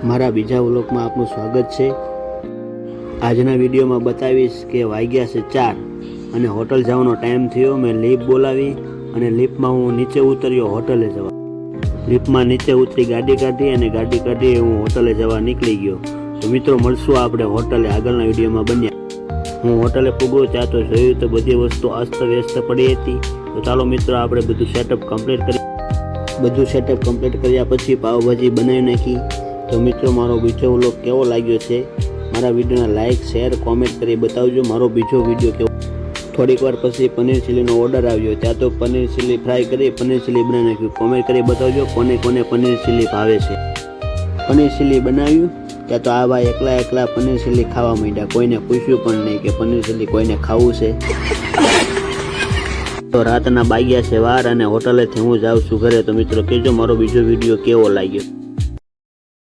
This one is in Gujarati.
મારા બીજા વ્લોગમાં આપનું સ્વાગત છે। આજના વિડીયોમાં બતાવીશ કે વાગ્યા છે 4 અને હોટલ જવાનો ટાઈમ થયો। મેં લિફ્ટ બોલાવી અને લિફ્ટમાં હું નીચે ઉતર્યો હોટલે જવા। લિફ્ટમાં નીચે ઉતરી ગાડી કાઢી અને ગાડી કાઢી હું હોટલે જવા નીકળી ગયો। તો મિત્રો મળશું આપણે હોટલે આગળના વિડીયોમાં બન્યા। હું હોટલે પૂગ્યો ત્યાં તો જોયું તો બધી વસ્તુ અસ્તવ્યસ્ત પડી હતી। તો ચાલો મિત્રો આપણે બધું સેટઅપ કમ્પ્લીટ કરી। બધું સેટઅપ કમ્પ્લીટ કર્યા પછી પાવભાજી બનાવી નાખી। તો મિત્રો મારો બીજો વ્લોગ કેવો લાગ્યો છે મારા વિડીયોને લાઈક શેર કોમેન્ટ કરી બતાવજો મારો બીજો વિડીયો કેવો। થોડીક વાર પછી પનીર ચીલીનો ઓર્ડર આવ્યો ત્યાં તો પનીર ચીલી ફ્રાય કરી પનીર ચીલી બનાવી નાખ્યું। કોમેન્ટ કરી બતાવજો કોને કોને પનીર ચીલી ભાવે છે। પનીર ચીલી બનાવ્યું ત્યાં તો આ ભાઈ એકલા પનીર ચીલી ખાવા માંડ્યા। કોઈને પૂછ્યું પણ નહીં કે પનીર ચીલી કોઈને ખાવું છે। તો રાતના વાગ્યા છે 12 અને હોટલેથી હું જાઉં છું ઘરે। તો મિત્રો કહેજો મારો બીજો વિડીયો કેવો લાગ્યો।